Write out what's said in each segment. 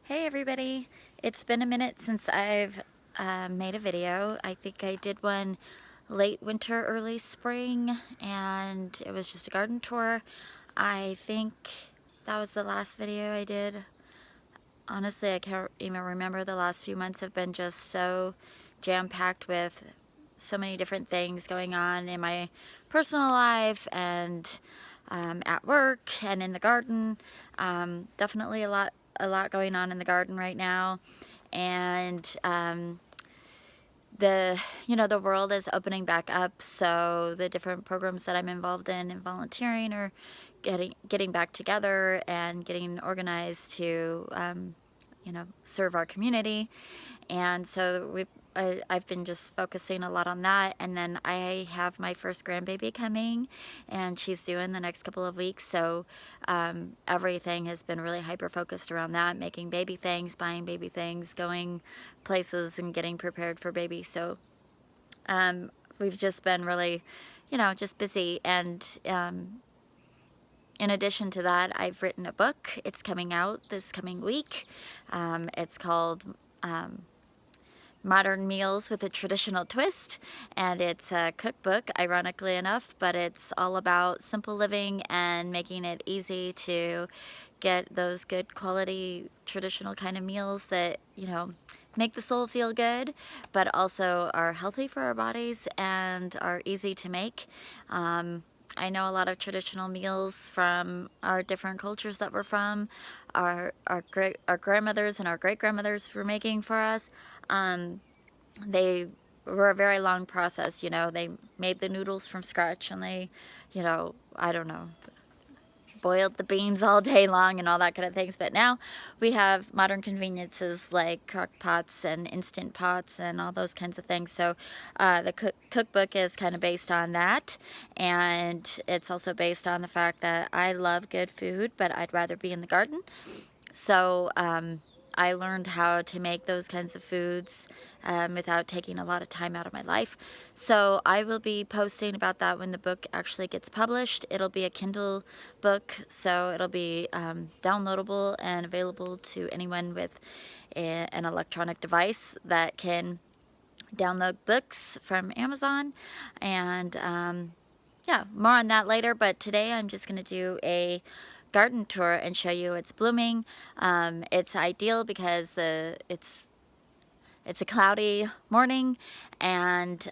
Hey everybody, it's been a minute since I've made a video. I think I did one late winter, early spring, and it was just a garden tour. I think that was the last video I did. Honestly, I can't even remember. The last few months have been just so jam-packed with so many different things going on in my personal life and at work and in the garden. Definitely a lot going on in the garden right now, and the world is opening back up, so the different programs that I'm involved in and volunteering are getting back together and getting organized to serve our community. And so I've been just focusing a lot on that. And then I have my first grandbaby coming, and she's due in the next couple of weeks. So everything has been really hyper focused around that, making baby things, buying baby things, going places and getting prepared for baby. So we've just been really, just busy. And in addition to that, I've written a book. It's coming out this coming week. It's called Modern Meals with a Traditional Twist, and it's a cookbook, ironically enough, but it's all about simple living and making it easy to get those good quality traditional kind of meals that, make the soul feel good, but also are healthy for our bodies and are easy to make. I know a lot of traditional meals from our different cultures that we're from, our grandmothers and our great grandmothers were making for us. They were a very long process. They made the noodles from scratch, and they, I don't know, boiled the beans all day long and all that kind of things. But now we have modern conveniences like crock pots and instant pots and all those kinds of things. So the cookbook is kind of based on that, and it's also based on the fact that I love good food, but I'd rather be in the garden. So I learned how to make those kinds of foods without taking a lot of time out of my life. So I will be posting about that when the book actually gets published. It'll be a Kindle book, so it'll be downloadable and available to anyone with an electronic device that can download books from Amazon. And yeah, more on that later, but today I'm just going to do a garden tour and show you it's blooming. It's ideal because it's a cloudy morning, and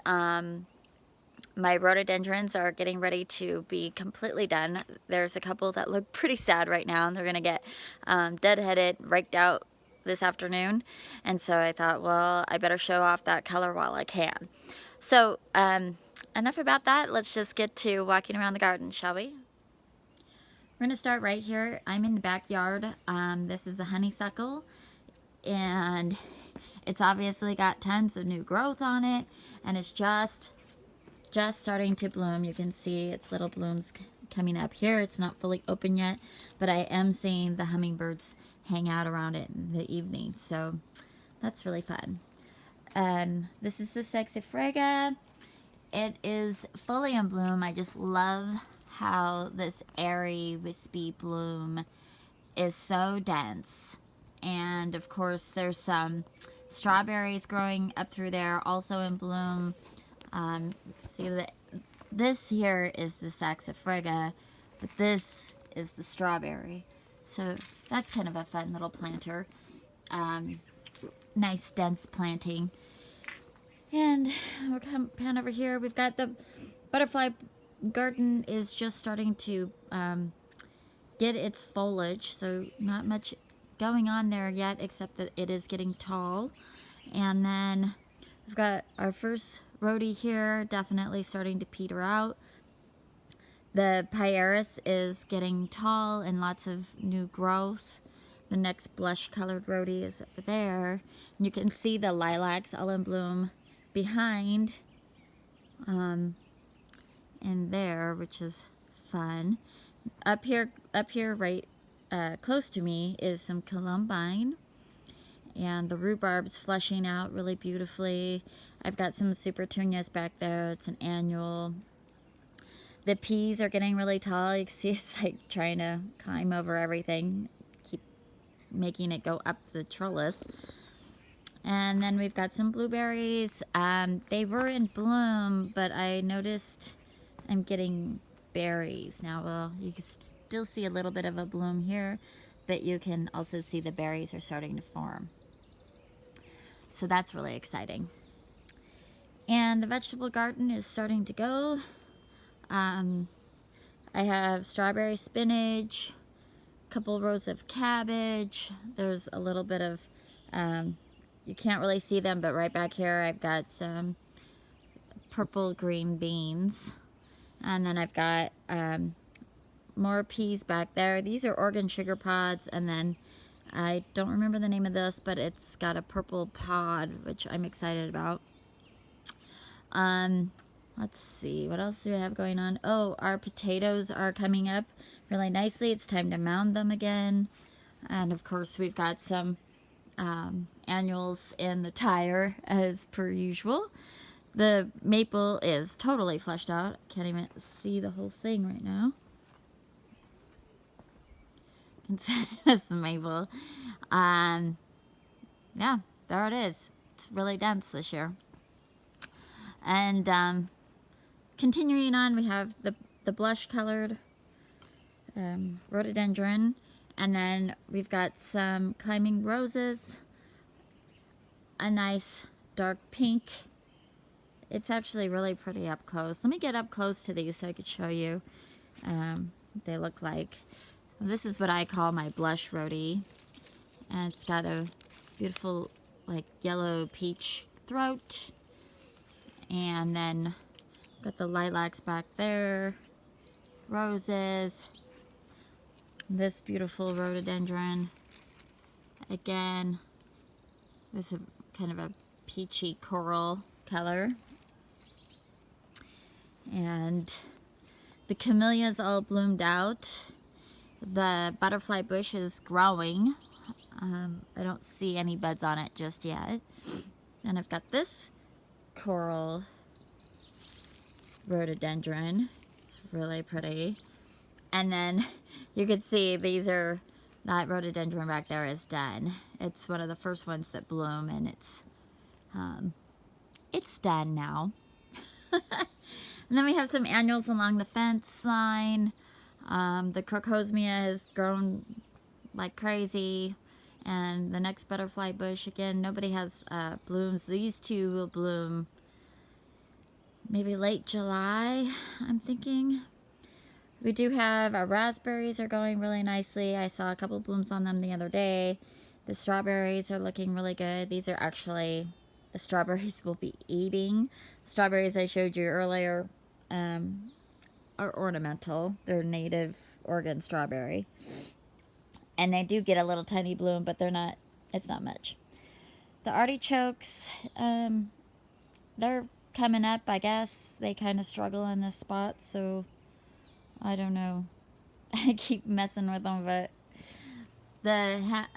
my rhododendrons are getting ready to be completely done. There's a couple that look pretty sad right now, and they're going to get deadheaded, raked out this afternoon. And so I thought, well, I better show off that color while I can. So enough about that. Let's just get to walking around the garden, shall we? We're going to start right here. I'm in the backyard. This is a honeysuckle, and it's obviously got tons of new growth on it, and it's just starting to bloom. You can see its little blooms coming up here. It's not fully open yet, but I am seeing the hummingbirds hang out around it in the evening, so that's really fun. This is the Saxifraga. It is fully in bloom. I just love how this airy, wispy bloom is so dense. And of course, there's some strawberries growing up through there, also in bloom. See that this here is the Saxifraga, but this is the strawberry. So that's kind of a fun little planter. Nice dense planting. And we'll come pan over here. We've got the butterfly garden is just starting to get its foliage, so not much going on there yet, except that it is getting tall. And then we've got our first rhodie here, definitely starting to peter out. The Pieris is getting tall and lots of new growth. The next blush colored rhodie is over there. And you can see the lilacs all in bloom behind in there, which is fun. Up here right close to me is some columbine, and the rhubarb's fleshing out really beautifully. I've got some super petunias back there. It's an annual. The peas are getting really tall. You can see it's like trying to climb over everything, keep making it go up the trellis. And then we've got some blueberries. They were in bloom, but I noticed I'm getting berries now. Well, you can still see a little bit of a bloom here, but you can also see the berries are starting to form. So that's really exciting. And the vegetable garden is starting to go. I have strawberry, spinach, a couple rows of cabbage. There's a little bit of, you can't really see them, but right back here I've got some purple green beans. And then I've got more peas back there. These are Oregon sugar pods, and then I don't remember the name of this, but it's got a purple pod, which I'm excited about. Let's see, what else do we have going on? Oh, our potatoes are coming up really nicely. It's time to mound them again. And of course, we've got some annuals in the tire as per usual. The maple is totally fleshed out. Can't even see the whole thing right now. That's the maple. Yeah, there it is. It's really dense this year. And continuing on, we have the blush colored rhododendron, and then we've got some climbing roses, a nice dark pink. It's actually really pretty up close. Let me get up close to these so I could show you what they look like. This is what I call my blush rhodie, and it's got a beautiful like yellow peach throat, and then got the lilacs back there, roses, this beautiful rhododendron, again with a kind of a peachy coral color, and the camellias all bloomed out. The butterfly bush is growing. I don't see any buds on it just yet. And I've got this coral rhododendron. It's really pretty. And then you can see these are, that rhododendron back there is done. It's one of the first ones that bloom, and it's done now. And then we have some annuals along the fence line. The crocosmia has grown like crazy, and the next butterfly bush, again, nobody has blooms. These two will bloom maybe late July, I'm thinking. We do have our raspberries are going really nicely. I saw a couple blooms on them the other day. The strawberries are looking really good. These are actually the strawberries we'll be eating. Strawberries I showed you earlier are ornamental. They're native Oregon strawberry. And they do get a little tiny bloom, but it's not much. The artichokes, they're coming up, I guess. They kind of struggle in this spot, so I don't know. I keep messing with them, but the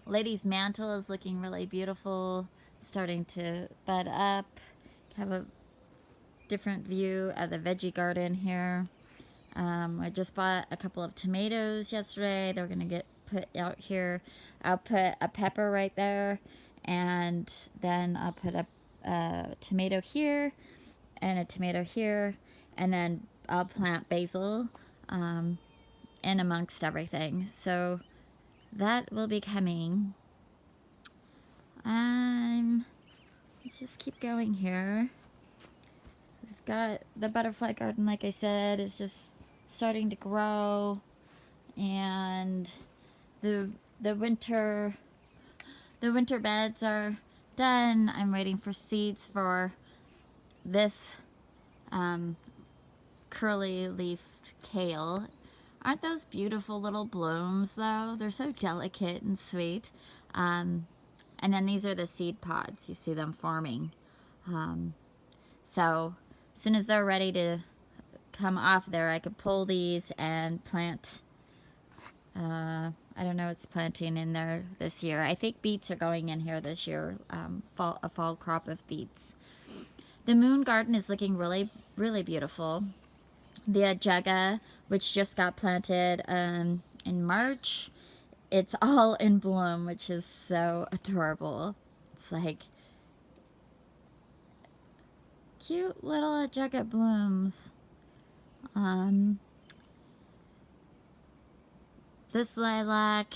lady's mantle is looking really beautiful, starting to bud up. Have a different view of the veggie garden here. I just bought a couple of tomatoes yesterday. They're gonna get put out here. I'll put a pepper right there, and then I'll put a tomato here and a tomato here, and then I'll plant basil in amongst everything. So that will be coming. Let's just keep going here. We've got the butterfly garden, like I said, is just starting to grow, and the winter beds are done. I'm waiting for seeds for this curly leaf kale. Aren't those beautiful little blooms though? They're so delicate and sweet. And then these are the seed pods. You see them forming. So as soon as they're ready to come off there, I could pull these and plant. I don't know what's planting in there this year. I think beets are going in here this year. A fall crop of beets. The moon garden is looking really, really beautiful. The ajaga, which just got planted in March, it's all in bloom, which is so adorable. It's like cute little Jugged blooms. This lilac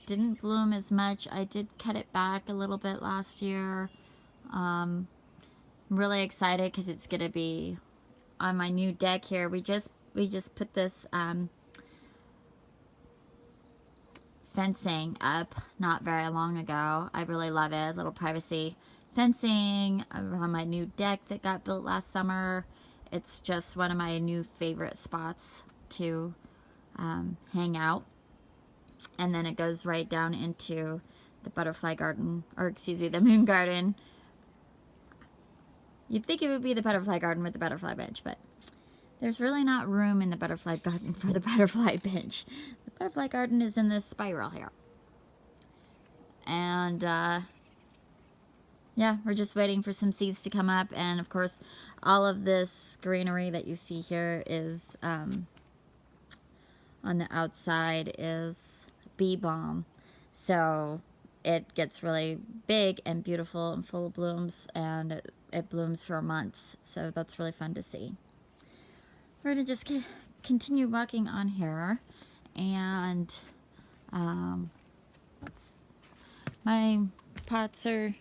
didn't bloom as much. I did cut it back a little bit last year. I'm really excited because it's gonna be on my new deck here. We just put this fencing up not very long ago. I really love it. Little privacy fencing around my new deck that got built last summer. It's just one of my new favorite spots to hang out. And then it goes right down into the butterfly garden, or excuse me, the moon garden. You'd think it would be the butterfly garden with the butterfly bench, but there's really not room in the butterfly garden for the butterfly bench. The butterfly garden is in this spiral here. And yeah, we're just waiting for some seeds to come up. And of course, all of this greenery that you see here is on the outside is bee balm. So it gets really big and beautiful and full of blooms, and it blooms for months. So that's really fun to see. We're going to just continue walking on here, and my pots are,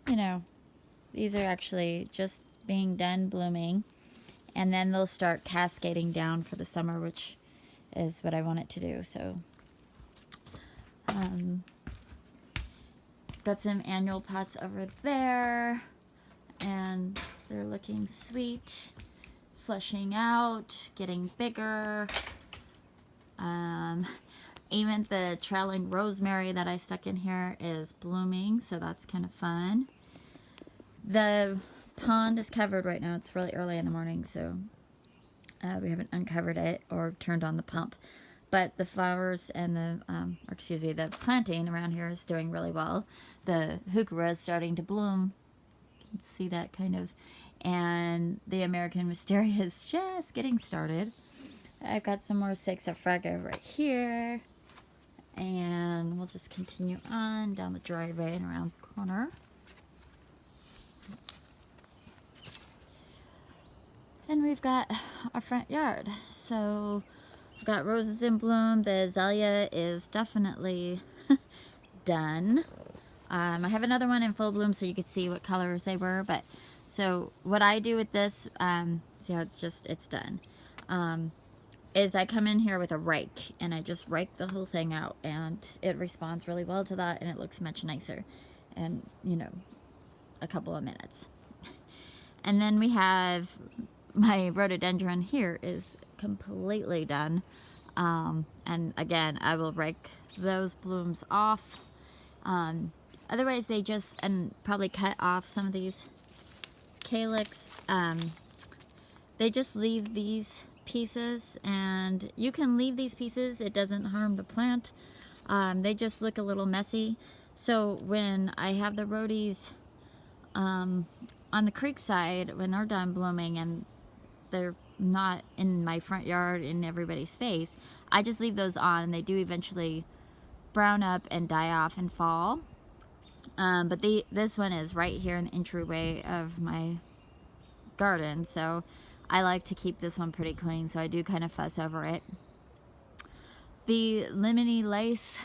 you know, these are actually just being done blooming, and then they'll start cascading down for the summer, which is what I want it to do. So got some annual pots over there, and they're looking sweet, flushing out, getting bigger. Even the trailing rosemary that I stuck in here is blooming, so that's kind of fun. The pond is covered right now. It's really early in the morning, so we haven't uncovered it or turned on the pump. But the flowers and the planting around here is doing really well. The heuchera is starting to bloom. You can see that kind of. And the American Wisteria is just getting started. I've got some more Saxifraga right here. And we'll just continue on down the driveway and around the corner. And we've got our front yard. So we've got roses in bloom. The azalea is definitely done. I have another one in full bloom so you could see what colors they were. But so what I do with this, see how it's done, is I come in here with a rake and I just rake the whole thing out, and it responds really well to that, and it looks much nicer in, you know, a couple of minutes. And then we have my rhododendron here is completely done. And again, I will rake those blooms off. Otherwise they just, and probably cut off some of these calyx. They just leave these pieces, and you can leave these pieces. It doesn't harm the plant. They just look a little messy. So when I have the rhodies on the creek side, when they're done blooming and they're not in my front yard in everybody's face, I just leave those on, and they do eventually brown up and die off and fall. But this one is right here in the entryway of my garden, so I like to keep this one pretty clean, so I do kind of fuss over it. The lemony lace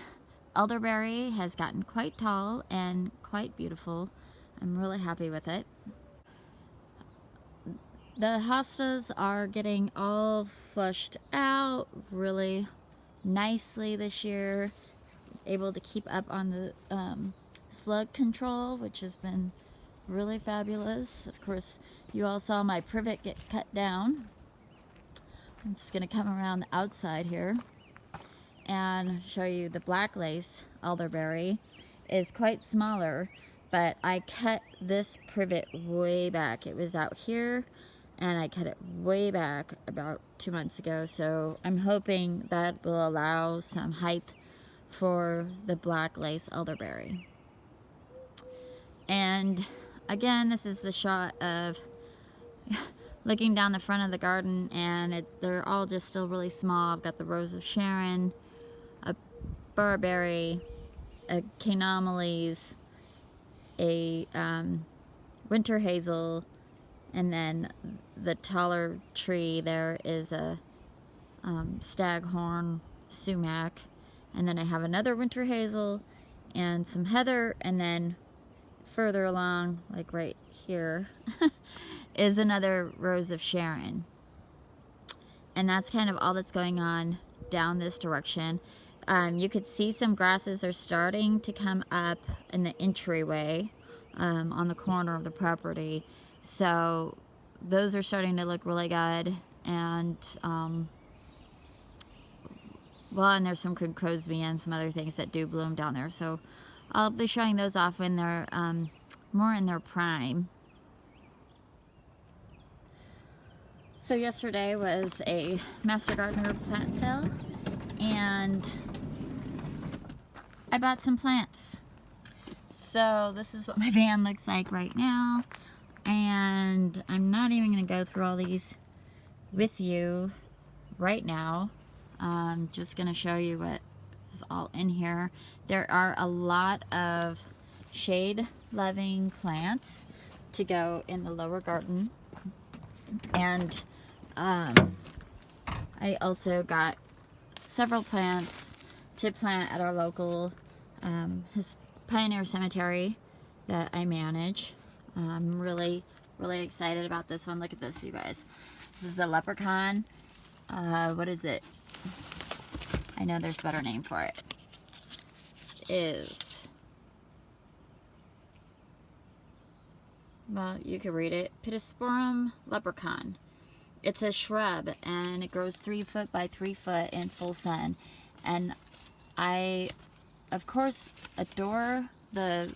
elderberry has gotten quite tall and quite beautiful. I'm really happy with it. The hostas are getting all flushed out really nicely this year. Able to keep up on the slug control, which has been really fabulous. Of course, you all saw my privet get cut down. I'm just going to come around the outside here and show you the black lace elderberry is quite smaller, but I cut this privet way back. It was out here, and I cut it way back about 2 months ago, so I'm hoping that will allow some height for the black lace elderberry. And again, this is the shot of looking down the front of the garden, and they're all just still really small. I've got the Rose of Sharon up barberry, a Canomeles, a winter hazel, and then the taller tree there is a staghorn sumac, and then I have another winter hazel and some heather, and then further along, like right here, is another rose of Sharon. And that's kind of all that's going on down this direction. You could see some grasses are starting to come up in the entryway on the corner of the property. So those are starting to look really good. And well, and there's some crosby and some other things that do bloom down there. So I'll be showing those off when they're more in their prime. So yesterday was a Master Gardener plant sale, and I bought some plants. So this is what my van looks like right now, and I'm not even going to go through all these with you right now. I'm just going to show you what is all in here. There are a lot of shade-loving plants to go in the lower garden, and I also got several plants to plant at our local Pioneer Cemetery that I manage. I'm really excited about this one. Look at this, you guys. This is a leprechaun. What is it? I know there's a better name for it. Well, you can read it. Pittosporum leprechaun. It's a shrub, and it grows 3 foot by 3 foot in full sun. And I, of course, adore the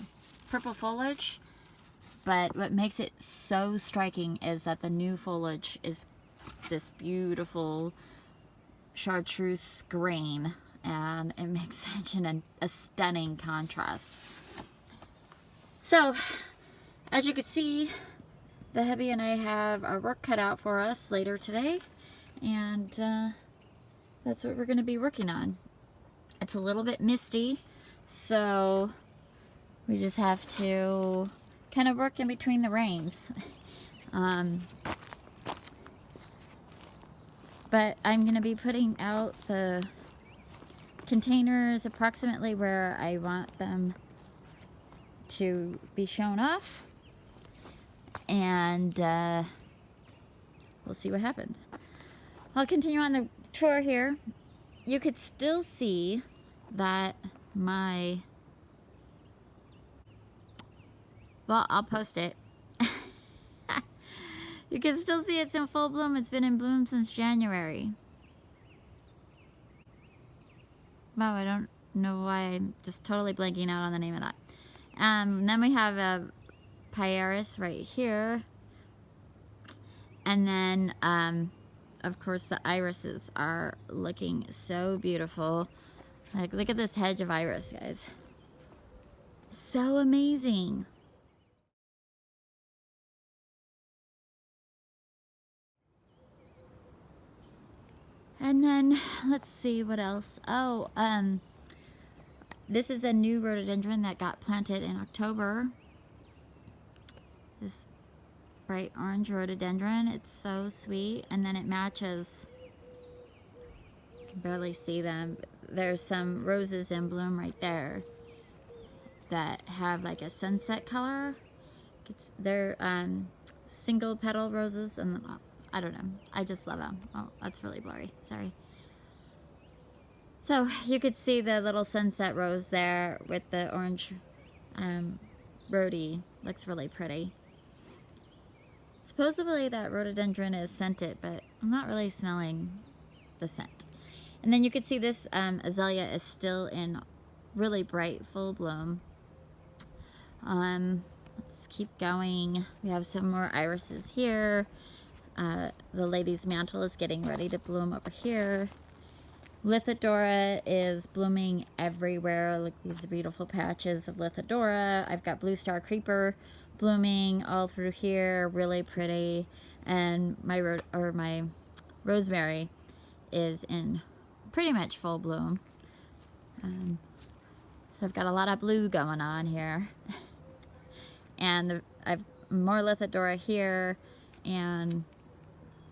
purple foliage, but what makes it so striking is that the new foliage is this beautiful chartreuse green, and it makes such a stunning contrast. So, as you can see, the hubby and I have our work cut out for us later today, and that's what we're going to be working on. It's a little bit misty, so we just have to kind of work in between the rains. But I'm going to be putting out the containers approximately where I want them to be shown off, and we'll see what happens. I'll continue on the tour here. You could still see that well, I'll post it. You can still see it's in full bloom. It's been in bloom since January. Wow, I don't know why I'm just totally blanking out on the name of that. Then we have a Pieris right here. And then, of course, the irises are looking so beautiful. Like, look at this hedge of iris, guys. So amazing. And then, let's see what else. Oh, this is a new rhododendron that got planted in October. This bright orange rhododendron. It's so sweet. And then it matches, you can barely see them. There's some roses in bloom right there that have like a sunset color. They're single petal roses, and I don't know. I just love them. Oh, that's really blurry. Sorry. So you could see the little sunset rose there with the orange rhodie. Looks really pretty. Supposedly that rhododendron is scented, but I'm not really smelling the scent. And then you can see this azalea is still in really bright full bloom. Let's keep going. We have some more irises here. The lady's mantle is getting ready to bloom over here. Lithidora is blooming everywhere. Look, these beautiful patches of Lithidora. I've got Blue Star Creeper blooming all through here, really pretty. And my rosemary is in pretty much full bloom. So I've got a lot of blue going on here. And I've more Lithidora here, and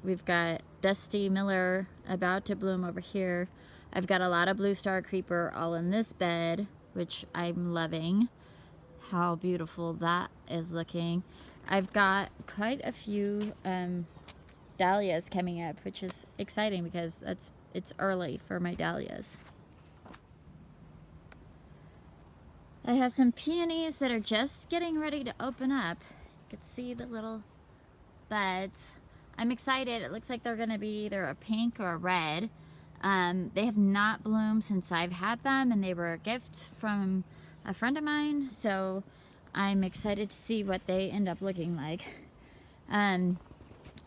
we've got Dusty Miller about to bloom over here. I've got a lot of Blue Star Creeper all in this bed, which I'm loving. How beautiful that is looking. I've got quite a few dahlias coming up, which is exciting because it's early for my dahlias. I have some peonies that are just getting ready to open up. You can see the little buds. I'm excited. It looks like they're going to be either a pink or a red. They have not bloomed since I've had them, and they were a gift from a friend of mine, so I'm excited to see what they end up looking like.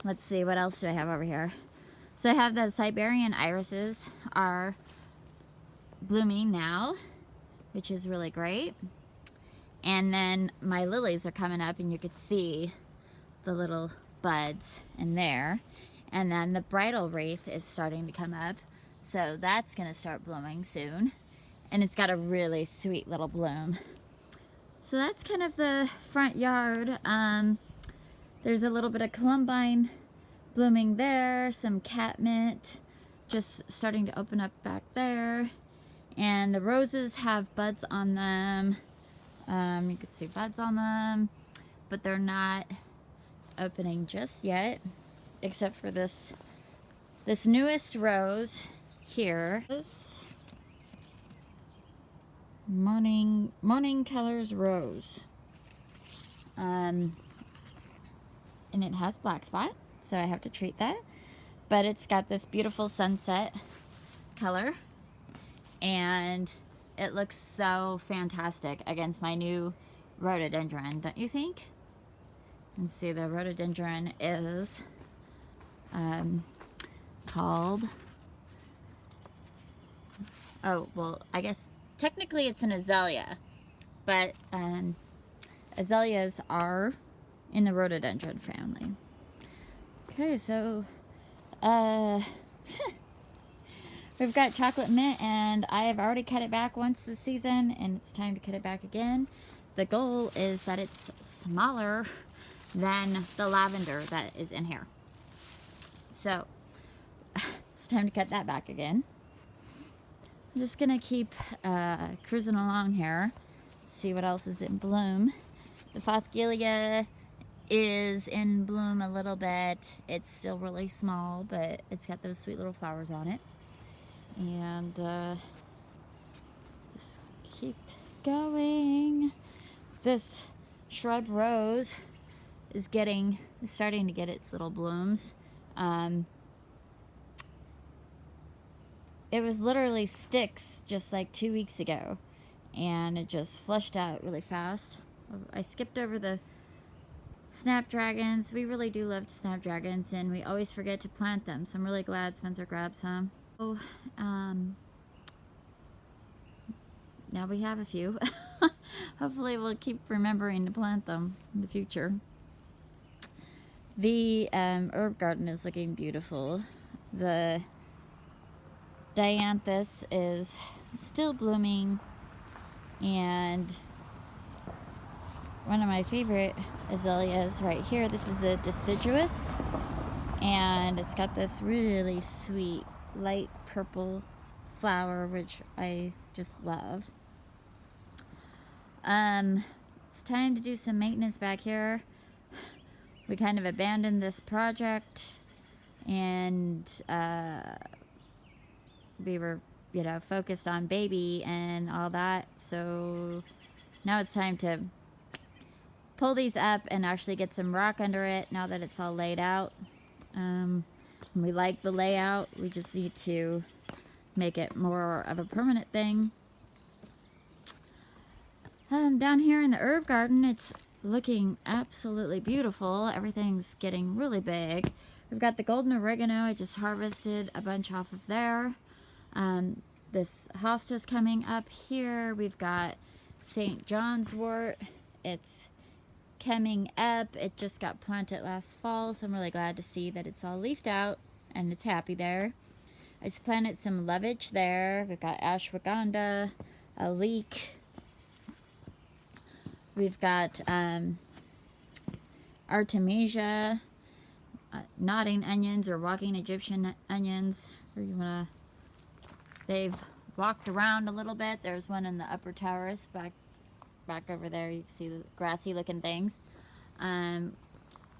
Let's see, what else do I have over here? So I have the Siberian irises are blooming now, which is really great. And then my lilies are coming up, and you could see the little buds in there. And then the bridal wreath is starting to come up, so that's gonna start blooming soon. And it's got a really sweet little bloom. So that's kind of the front yard. There's a little bit of columbine blooming there, some catmint just starting to open up back there. And the roses have buds on them. You can see buds on them, but they're not opening just yet, except for this newest rose here. This Morning Colors Rose. And it has black spot, so I have to treat that. But it's got this beautiful sunset color, and it looks so fantastic against my new rhododendron, don't you think? And see, the rhododendron is called, oh, well, I guess technically it's an azalea, but azaleas are in the rhododendron family. Okay, so we've got chocolate mint, and I have already cut it back once this season, and it's time to cut it back again. The goal is that it's smaller than the lavender that is in here. So it's time to cut that back again. I'm just gonna keep cruising along here, see what else is in bloom. The Fosgelia is in bloom a little bit. It's still really small, but it's got those sweet little flowers on it. And just keep going. This shrub rose is starting to get its little blooms. It was literally sticks just like 2 weeks ago, and it just flushed out really fast. I skipped over the snapdragons. We really do love snapdragons, and we always forget to plant them, so I'm really glad Spencer grabbed some. So, now we have a few. Hopefully we'll keep remembering to plant them in the future. The herb garden is looking beautiful. The dianthus is still blooming, and one of my favorite azaleas right here, this is a deciduous, and it's got this really sweet light purple flower, which I just love. It's time to do some maintenance back here. We kind of abandoned this project, and we were, focused on baby and all that, so now it's time to pull these up and actually get some rock under it now that it's all laid out. We like the layout, we just need to make it more of a permanent thing. Down here in the herb garden, it's looking absolutely beautiful. Everything's getting really big. We've got the golden oregano. I just harvested a bunch off of there. This hosta's coming up here. We've got St. John's wort. It's coming up. It just got planted last fall, so I'm really glad to see that it's all leafed out and it's happy there. I just planted some lovage there. We've got ashwagandha, a leek. We've got artemisia, nodding onions or walking Egyptian onions. Or you wanna? They've walked around a little bit. There's one in the upper terrace back over there. You can see the grassy looking things.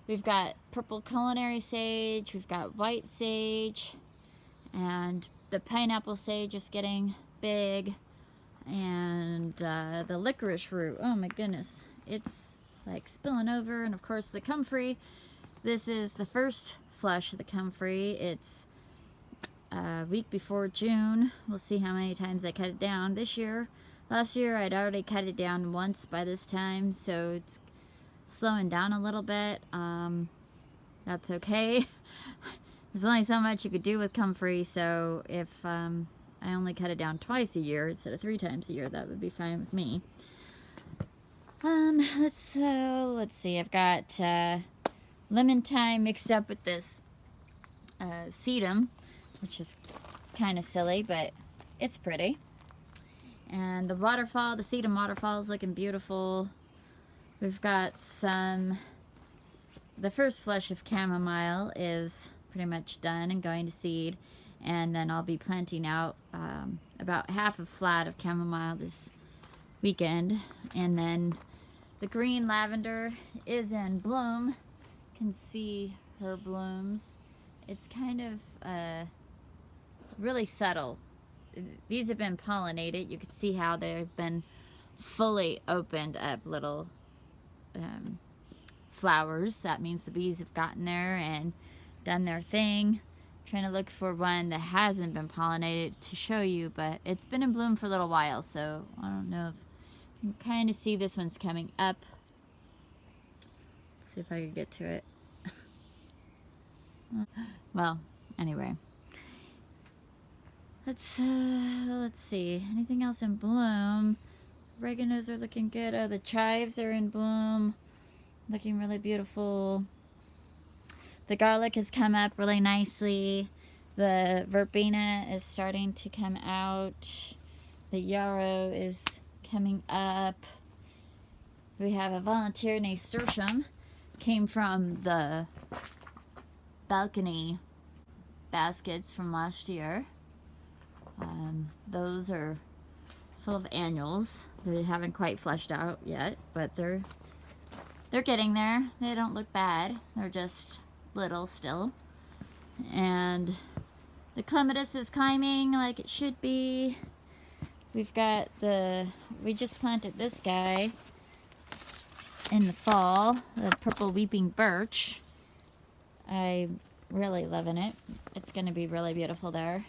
We've got purple culinary sage. We've got white sage, and the pineapple sage is getting big. And the licorice root, oh my goodness, it's like spilling over. And of course the comfrey, this is the first flush of the comfrey. It's a week before June. We'll see how many times I cut it down this year. Last year I'd already cut it down once by this time, so it's slowing down a little bit. That's okay. There's only so much you could do with comfrey, so if I only cut it down twice a year instead of 3 times a year, that would be fine with me. Let's see. I've got lemon thyme mixed up with this sedum, which is kind of silly, but it's pretty. And the waterfall, the sedum waterfall is looking beautiful. We've got the first flush of chamomile is pretty much done and going to seed. And then I'll be planting out about half a flat of chamomile this weekend. And then the green lavender is in bloom. You can see her blooms. It's kind of really subtle. These have been pollinated. You can see how they've been fully opened up little flowers. That means the bees have gotten there and done their thing. Trying to look for one that hasn't been pollinated to show you, but it's been in bloom for a little while, so I don't know if you can kind of see this one's coming up. Let's see if I can get to it. Well, anyway, let's see, anything else in bloom? Oreganos are looking good. Oh, the chives are in bloom, looking really beautiful. The garlic has come up really nicely. The verbena is starting to come out. The yarrow is coming up. We have a volunteer nasturtium. Came from the balcony baskets from last year. Those are full of annuals. They haven't quite fleshed out yet, but they're getting there. They don't look bad. They're just little still. And the clematis is climbing like it should be. We've got we just planted this guy in the fall, the purple weeping birch. I'm really loving it. It's going to be really beautiful there.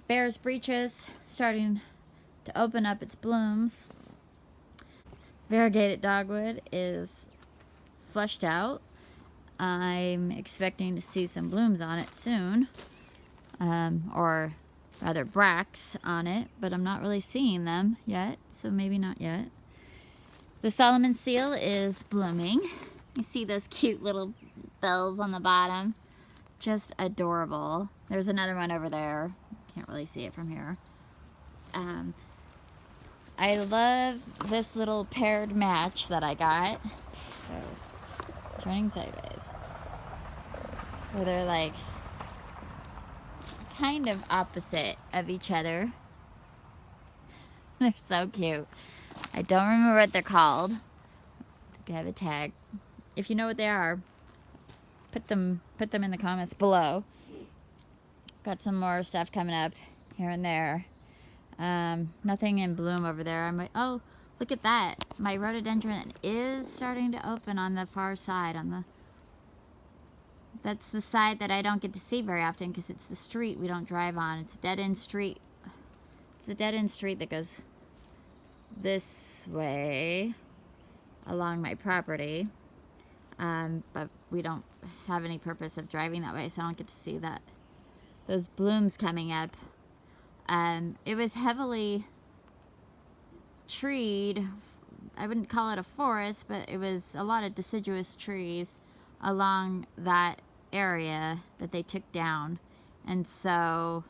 Bear's breeches starting to open up its blooms. Variegated dogwood is flushed out. I'm expecting to see some blooms on it soon, or rather bracts on it, but I'm not really seeing them yet, so maybe not yet. The Solomon seal is blooming. You see those cute little bells on the bottom? Just adorable. There's another one over there. Can't really see it from here. I love this little paired match that I got. So, turning sideways. Where they're like kind of opposite of each other. They're so cute. I don't remember what they're called. I have a tag. If you know what they are, put them in the comments below. Got some more stuff coming up here and there. Nothing in bloom over there. I'm like, oh, look at that. My rhododendron is starting to open on the far side. That's the side that I don't get to see very often because it's the street we don't drive on. It's a dead-end street. It's a dead-end street that goes this way along my property. But we don't have any purpose of driving that way, so I don't get to see those blooms coming up. It was heavily treed. I wouldn't call it a forest, but it was a lot of deciduous trees along that area that they took down. And so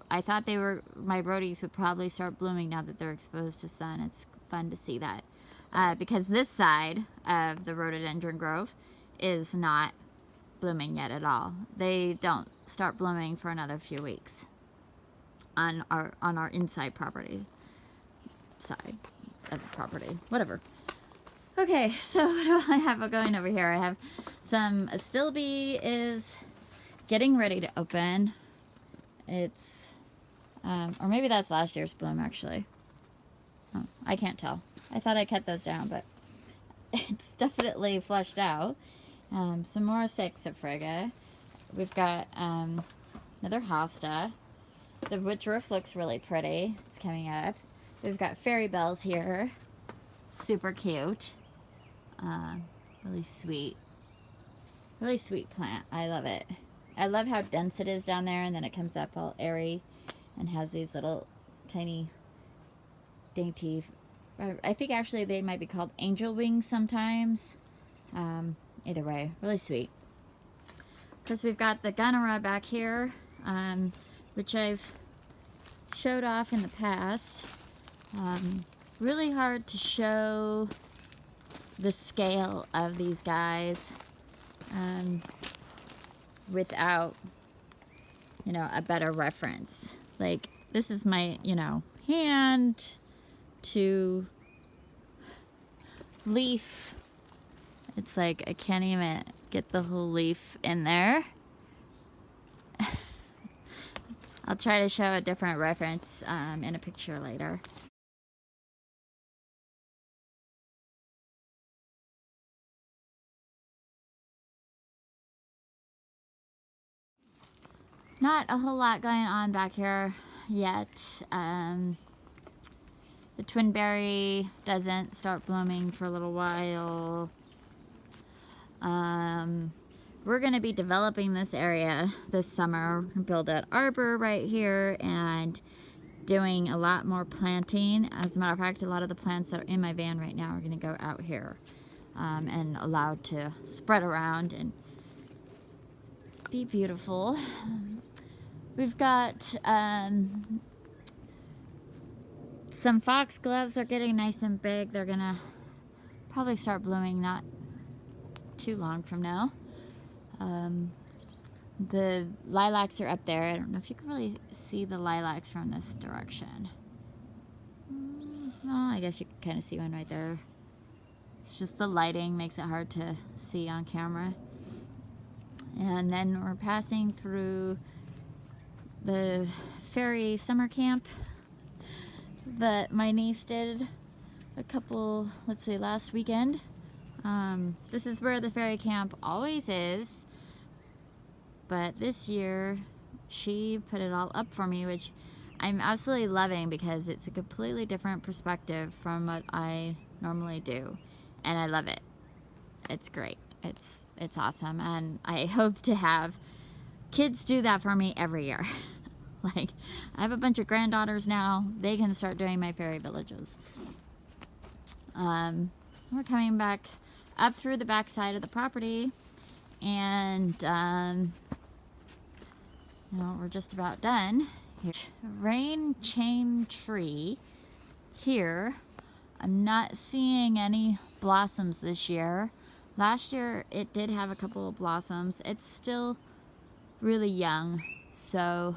I thought my rhodies would probably start blooming now that they're exposed to sun. It's fun to see that. Because this side of the rhododendron grove is not blooming yet at all. They don't start blooming for another few weeks on our inside property side of the property, whatever. Okay, so what do I have going over here? I have some Astilbe is getting ready to open. It's or maybe that's last year's bloom actually. Oh, I can't tell. I thought I cut those down, but it's definitely flushed out. Some more Saxifraga. We've got another hosta, which roof looks really pretty. It's coming up. We've got fairy bells here. Super cute. Really sweet. Really sweet plant. I love it. I love how dense it is down there, and then it comes up all airy and has these little tiny dainty, I think actually they might be called angel wings sometimes. Either way, really sweet. Of course, we've got the Gunnera back here, which I've showed off in the past. Really hard to show the scale of these guys without, you know, a better reference. Like, this is my, you know, hand to leaf. It's like I can't even get the whole leaf in there. I'll try to show a different reference in a picture later. Not a whole lot going on back here yet. The twinberry doesn't start blooming for a little while. We're going to be developing this area this summer. We're going to build an arbor right here and doing a lot more planting. As a matter of fact, a lot of the plants that are in my van right now are going to go out here and allowed to spread around and be beautiful. We've got some foxgloves are getting nice and big. They're going to probably start blooming not too long from now. The lilacs are up there. I don't know if you can really see the lilacs from this direction. Well, I guess you can kind of see one right there. It's just the lighting makes it hard to see on camera. And then we're passing through the fairy summer camp that my niece did last weekend. This is where the fairy camp always is, but this year she put it all up for me, which I'm absolutely loving because it's a completely different perspective from what I normally do, and I love it. It's great. It's awesome, and I hope to have kids do that for me every year. Like, I have a bunch of granddaughters now. They can start doing my fairy villages. We're coming back up through the back side of the property, and you know, we're just about done. Rain chain tree here. I'm not seeing any blossoms this year. Last year it did have a couple of blossoms. It's still really young, so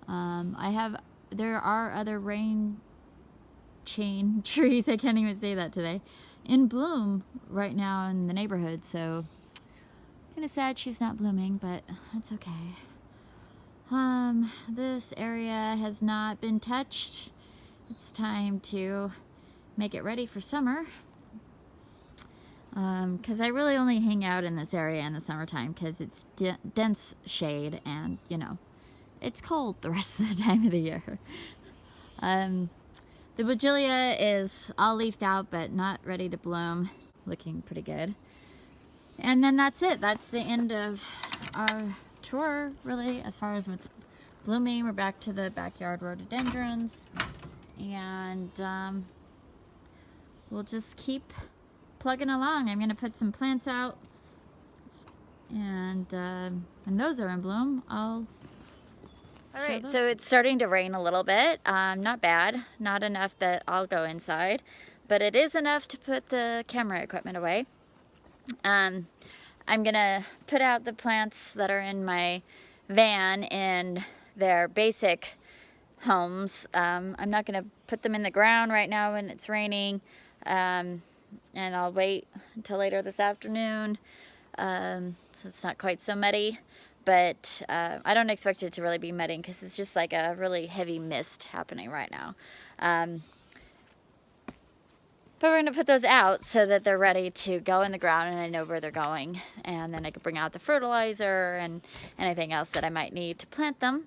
there are other rain chain trees, I can't even say that today, in bloom right now in the neighborhood, so kind of sad she's not blooming, but that's okay. This area has not been touched. It's time to make it ready for summer, because I really only hang out in this area in the summertime because it's dense shade and, you know, it's cold the rest of the time of the year. The Bugelia is all leafed out but not ready to bloom, looking pretty good. And then that's it. That's the end of our tour, really, as far as what's blooming. We're back to the backyard rhododendrons, and we'll just keep plugging along. I'm going to put some plants out and those are in bloom. All right, so it's starting to rain a little bit. Not bad, not enough that I'll go inside, but it is enough to put the camera equipment away. I'm gonna put out the plants that are in my van in their basic homes. I'm not gonna put them in the ground right now when it's raining, and I'll wait until later this afternoon, so it's not quite so muddy. But I don't expect it to really be muddy because it's just like a really heavy mist happening right now. But we're going to put those out so that they're ready to go in the ground and I know where they're going. And then I can bring out the fertilizer and anything else that I might need to plant them.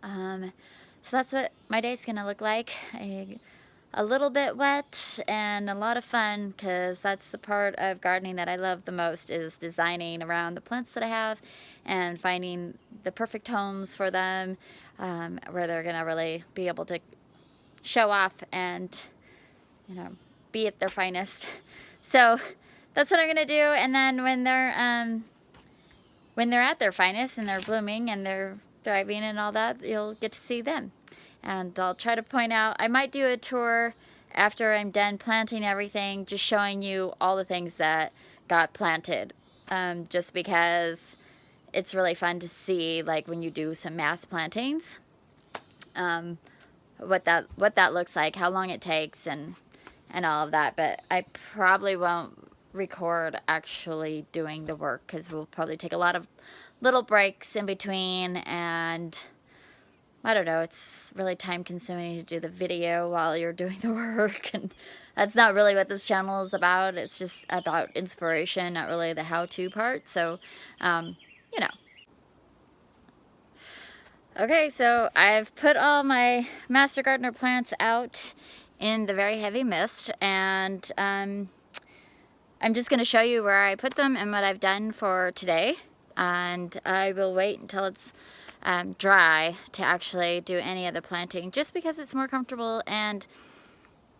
So that's what my day's going to look like. A little bit wet and a lot of fun, because that's the part of gardening that I love the most, is designing around the plants that I have and finding the perfect homes for them, where they're going to really be able to show off and, you know, be at their finest. So that's what I'm gonna do. And then when they're at their finest and they're blooming and they're thriving and all that, you'll get to see them. And I'll try to point out, I might do a tour after I'm done planting everything, just showing you all the things that got planted, just because it's really fun to see, like when you do some mass plantings, what that looks like, how long it takes, and all of that. But I probably won't record actually doing the work, because we'll probably take a lot of little breaks in between, and I don't know, it's really time consuming to do the video while you're doing the work, and that's not really what this channel is about. It's just about inspiration, not really the how-to part. So you know. Okay, so I've put all my Master Gardener plants out in the very heavy mist, and I'm just going to show you where I put them and what I've done for today, and I will wait until it's dry to actually do any of the planting, just because it's more comfortable, and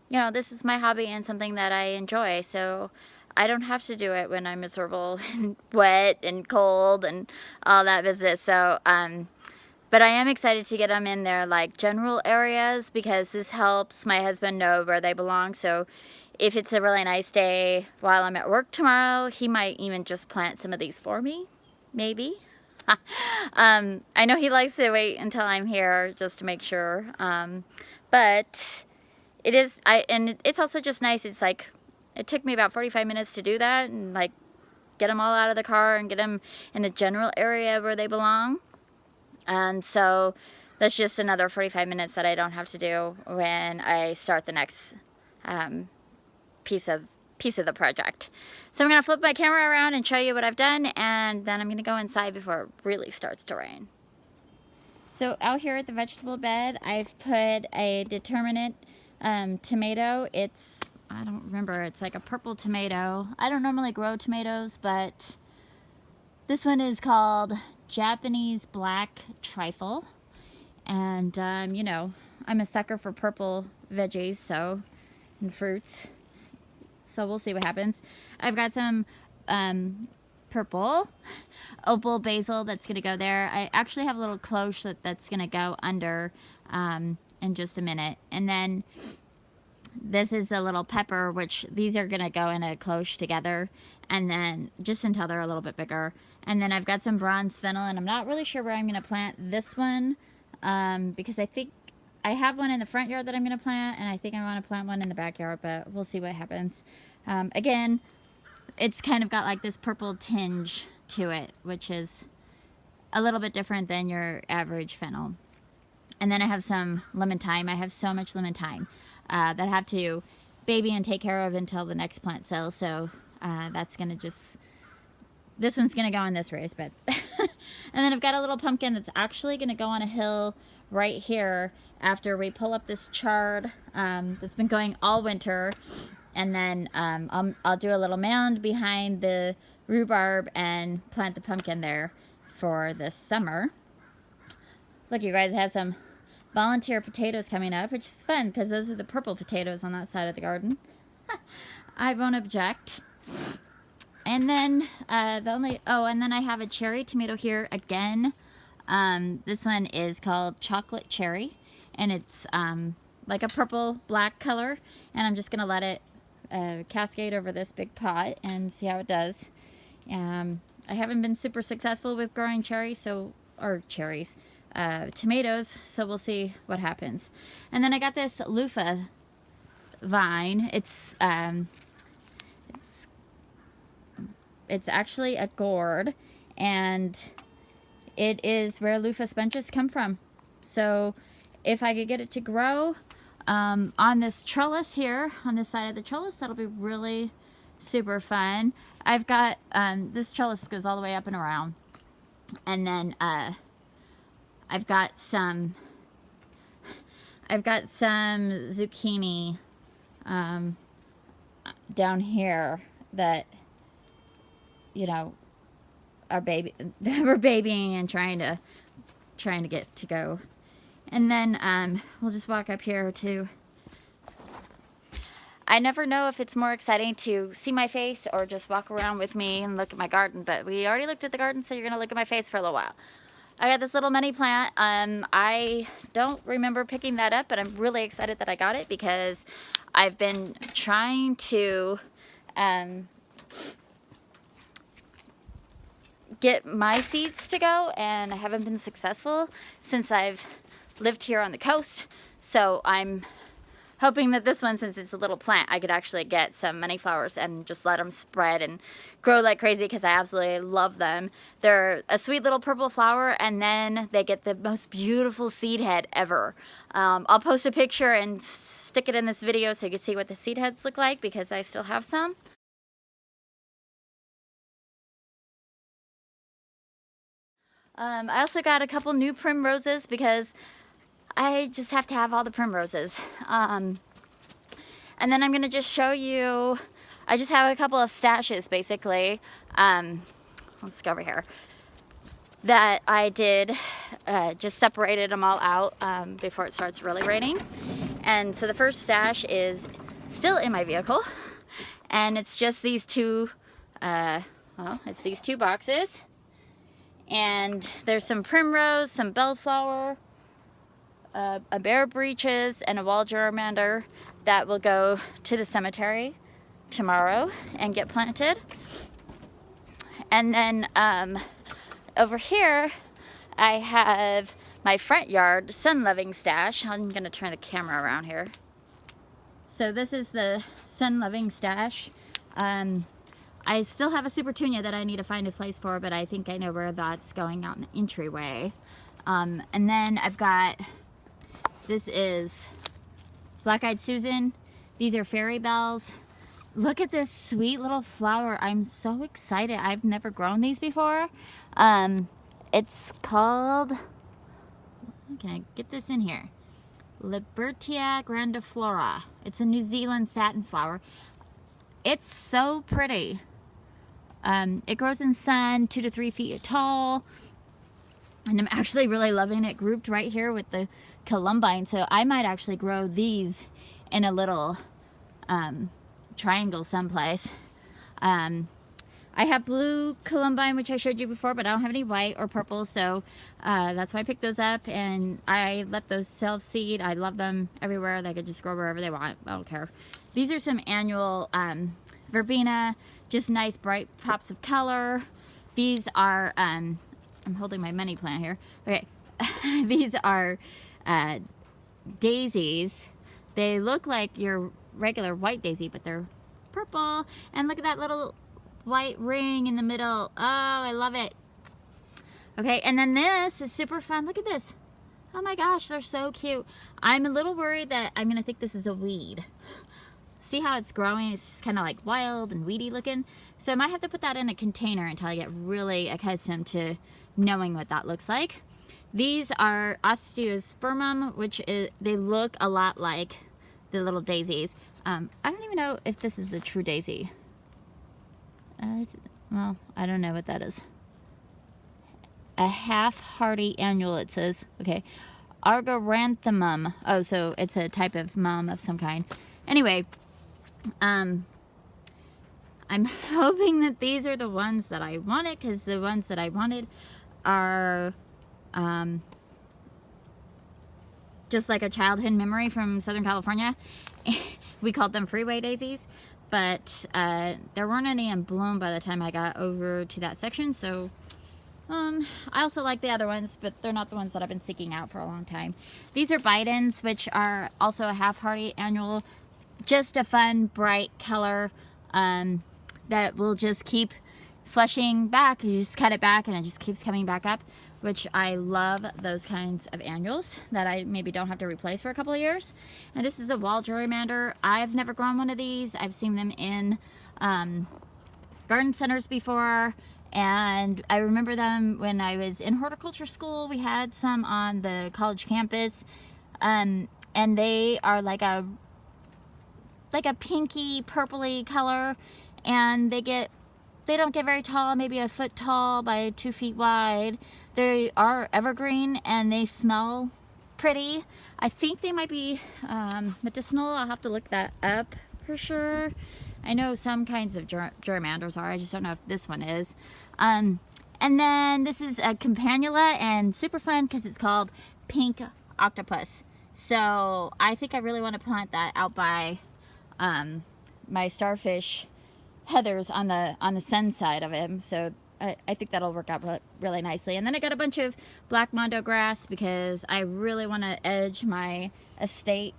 you know, this is my hobby and something that I enjoy, so I don't have to do it when I'm miserable and wet and cold and all that business. So but I am excited to get them in their like general areas, because this helps my husband know where they belong. So if it's a really nice day while I'm at work tomorrow, he might even just plant some of these for me, maybe. I know he likes to wait until I'm here just to make sure, but it is, and it's also just nice. It's like, it took me about 45 minutes to do that, and like get them all out of the car and get them in the general area where they belong. And so that's just another 45 minutes that I don't have to do when I start the next piece of the project. So I'm going to flip my camera around and show you what I've done, and then I'm going to go inside before it really starts to rain. So out here at the vegetable bed, I've put a determinate tomato. It's, I don't remember, it's like a purple tomato. I don't normally grow tomatoes, but this one is called Japanese Black Trifle. And you know, I'm a sucker for purple veggies, so, and fruits. So we'll see what happens. I've got some purple opal basil that's going to go there. I actually have a little cloche that's going to go under in just a minute. And then this is a little pepper, which these are going to go in a cloche together, and then just until they're a little bit bigger. And then I've got some bronze fennel, and I'm not really sure where I'm going to plant this one, because I think I have one in the front yard that I'm going to plant, and I think I want to plant one in the backyard, but we'll see what happens. Again, it's kind of got like this purple tinge to it, which is a little bit different than your average fennel. And then I have some lemon thyme. I have so much lemon thyme that I have to baby and take care of until the next plant sells. So that's going to just, this one's going to go in this raised bed. And then I've got a little pumpkin that's actually going to go on a hill right here after we pull up this chard that's been going all winter. And then I'll do a little mound behind the rhubarb and plant the pumpkin there for this summer. Look, you guys, have some volunteer potatoes coming up, which is fun because those are the purple potatoes on that side of the garden. I won't object. And then and then I have a cherry tomato here again. This one is called Chocolate Cherry, and it's like a purple black color, and I'm just gonna let it cascade over this big pot and see how it does. I haven't been super successful with growing tomatoes, so we'll see what happens. And then I got this loofah vine. It's actually a gourd, and it is where loofah sponges come from. So if I could get it to grow on this trellis here, on this side of the trellis, that'll be really super fun. I've got this trellis goes all the way up and around, and then I've got some zucchini down here that, you know, we're babying and trying to get to go. And then we'll just walk up here too. I never know if it's more exciting to see my face or just walk around with me and look at my garden, but we already looked at the garden, so you're gonna look at my face for a little while. I got this little money plant. I don't remember picking that up, but I'm really excited that I got it because I've been trying to get my seeds to go, and I haven't been successful since I've lived here on the coast. So I'm hoping that this one, since it's a little plant, I could actually get some money flowers and just let them spread and grow like crazy, because I absolutely love them. They're a sweet little purple flower, and then they get the most beautiful seed head ever. I'll post a picture and stick it in this video so you can see what the seed heads look like, because I still have some. I also got a couple new primroses because I just have to have all the primroses. And then I'm gonna just show you, I just have a couple of stashes basically. Let's go over here. That I did, just separated them all out before it starts really raining. And so the first stash is still in my vehicle, and it's just these two, it's these two boxes. And there's some primrose, some bellflower, a bare breeches, and a wall germander that will go to the cemetery tomorrow and get planted. And then over here I have my front yard sun-loving stash. I'm gonna turn the camera around here. So this is the sun-loving stash. I still have a Supertunia that I need to find a place for, but I think I know where that's going, out in the entryway. And then I've got, this is Black-Eyed Susan. These are fairy bells. Look at this sweet little flower. I'm so excited. I've never grown these before. It's called, can I get this in here? Libertia grandiflora. It's a New Zealand satin flower. It's so pretty. It grows in sun, 2 to 3 feet tall, and I'm actually really loving it grouped right here with the columbine. So I might actually grow these in a little triangle someplace. I have blue columbine, which I showed you before, but I don't have any white or purple, so that's why I picked those up, and I let those self-seed. I love them everywhere. They could just grow wherever they want. I don't care. These are some annual verbena, just nice bright pops of color. These are, I'm holding my money plant here. Okay, these are daisies. They look like your regular white daisy, but they're purple. And look at that little white ring in the middle. Oh, I love it. Okay, and then this is super fun. Look at this. Oh my gosh, they're so cute. I'm a little worried that I'm gonna think this is a weed. See how it's growing? It's just kind of like wild and weedy looking. So I might have to put that in a container until I get really accustomed to knowing what that looks like. These are Osteospermum, which is, they look a lot like the little daisies. I don't even know if this is a true daisy. Well, I don't know what that is. A half-hardy annual, it says. Okay. Argyranthemum. Oh, so it's a type of mum of some kind. Anyway, I'm hoping that these are the ones that I wanted, because the ones that I wanted are just like a childhood memory from Southern California. We called them freeway daisies, but there weren't any in bloom by the time I got over to that section. So I also like the other ones, but they're not the ones that I've been seeking out for a long time. These are Bidens, which are also a half-hardy annual. Just a fun, bright color that will just keep flushing back. You just cut it back and it just keeps coming back up, which I love those kinds of annuals that I maybe don't have to replace for a couple of years. And this is a wall gerrymander. I've never grown one of these. I've seen them in garden centers before, and I remember them when I was in horticulture school. We had some on the college campus, and they are like a pinky purpley color, and they don't get very tall, maybe a foot tall by 2 feet wide. They are evergreen and they smell pretty. I think they might be medicinal. I'll have to look that up for sure. I know some kinds of gerrymanders are. I just don't know if this one is. And then this is a campanula, and super fun because it's called Pink Octopus. So I think I really want to plant that out by my starfish heathers on the sun side of him. So I think that'll work out really nicely. And then I got a bunch of black mondo grass because I really want to edge my estate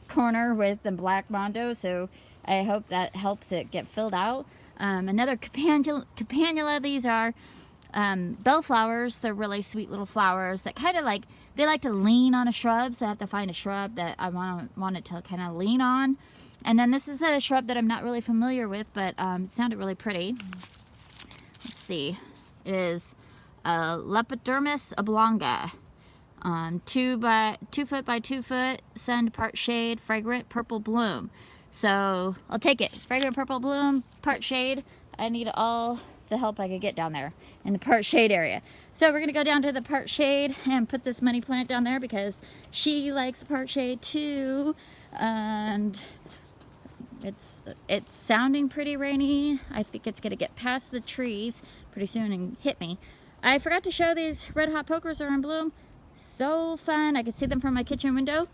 corner with the black mondo. So I hope that helps it get filled out. Another campanula. These are bellflowers. They're really sweet little flowers that kind of they like to lean on a shrub. So I have to find a shrub that I want it to kind of lean on. And then this is a shrub that I'm not really familiar with, but it sounded really pretty. Let's see. It is Lepidermis oblonga. 2 foot by 2 foot, sun part shade, fragrant purple bloom. So I'll take it. Fragrant purple bloom, part shade. I need all the help I could get down there in the part shade area. So we're gonna go down to the part shade and put this money plant down there because she likes the part shade too. And it's sounding pretty rainy. I think it's gonna get past the trees pretty soon and hit me. I forgot to show these red hot pokers are in bloom. So fun. I could see them from my kitchen window.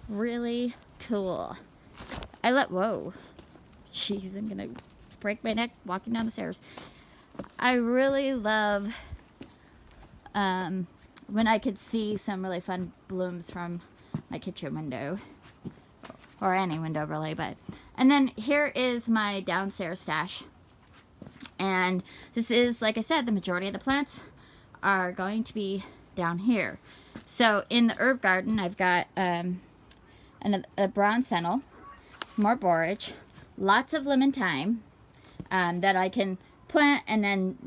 Really cool. Whoa. Jeez, I'm gonna break my neck walking down the stairs. I really love when I could see some really fun blooms from my kitchen window. Or any window really, and then here is my downstairs stash. And this is, like I said, the majority of the plants are going to be down here. So in the herb garden, I've got a bronze fennel, more borage, lots of lemon thyme that I can plant, and then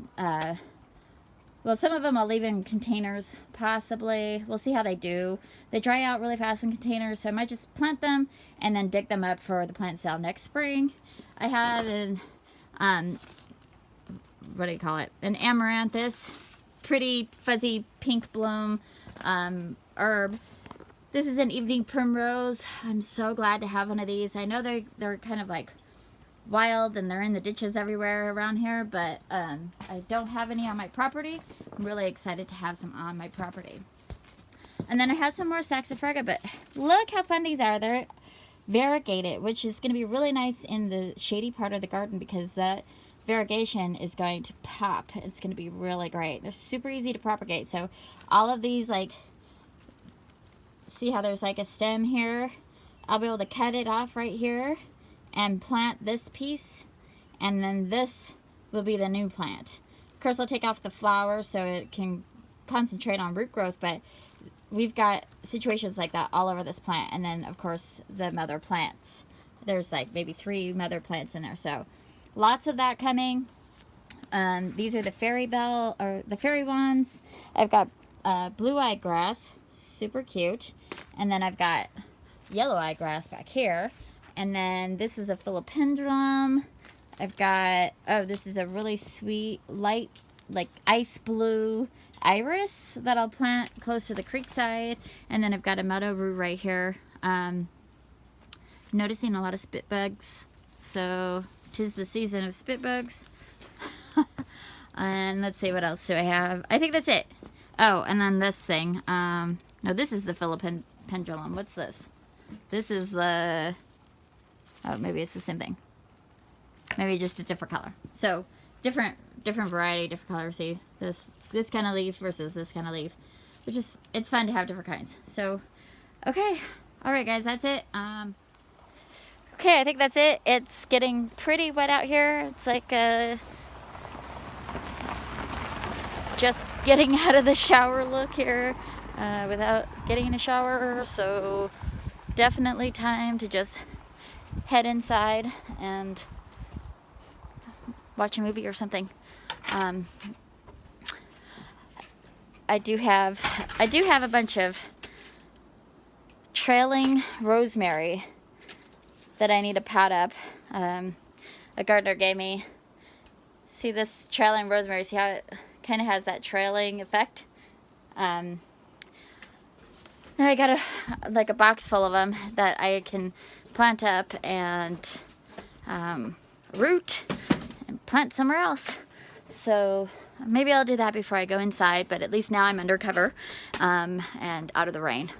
well, some of them I'll leave in containers, possibly. We'll see how they do. They dry out really fast in containers, so I might just plant them and then dig them up for the plant sale next spring. I have an what do you call it? An amaranthus, pretty fuzzy pink bloom herb. This is an evening primrose. I'm so glad to have one of these. I know they're kind of like wild and they're in the ditches everywhere around here, but I don't have any on my property. I'm really excited to have some on my property. And then I have some more saxifraga, but look how fun these are. They're variegated, which is going to be really nice in the shady part of the garden because that variegation is going to pop. It's going to be really great. They're super easy to propagate. So all of these, like, see how there's like a stem here? I'll be able to cut it off right here and plant this piece, and then this will be the new plant. Of course, I'll take off the flower so it can concentrate on root growth, but we've got situations like that all over this plant. And then, of course, the mother plants. There's like maybe 3 mother plants in there, so lots of that coming. These are the fairy bell, or the fairy wands. I've got blue-eyed grass, super cute, and then I've got yellow-eyed grass back here. And then this is a philopendrum. I've got, oh, this is a really sweet, light, like ice blue iris that I'll plant close to the creek side. And then I've got a meadow rue right here. Noticing a lot of spit bugs. So 'Tis the season of spit bugs. And let's see, what else do I have? I think that's it. Oh, and then this thing. No, this is the Philippine pendulum. What's this? This is the... Oh, maybe it's the same thing. Maybe just a different color. So, different variety, different color. See, this kind of leaf versus this kind of leaf. Which is, it's fun to have different kinds. So, okay. Alright guys, that's it. Okay, I think that's it. It's getting pretty wet out here. It's like just getting out of the shower look here without getting in a shower. So definitely time to just head inside and watch a movie or something. I do have a bunch of trailing rosemary that I need to pot up. A gardener gave me. See this trailing rosemary? See how it kind of has that trailing effect? I got a box full of them that I can plant up and root and plant somewhere else. So maybe I'll do that before I go inside, but at least now I'm under cover and out of the rain.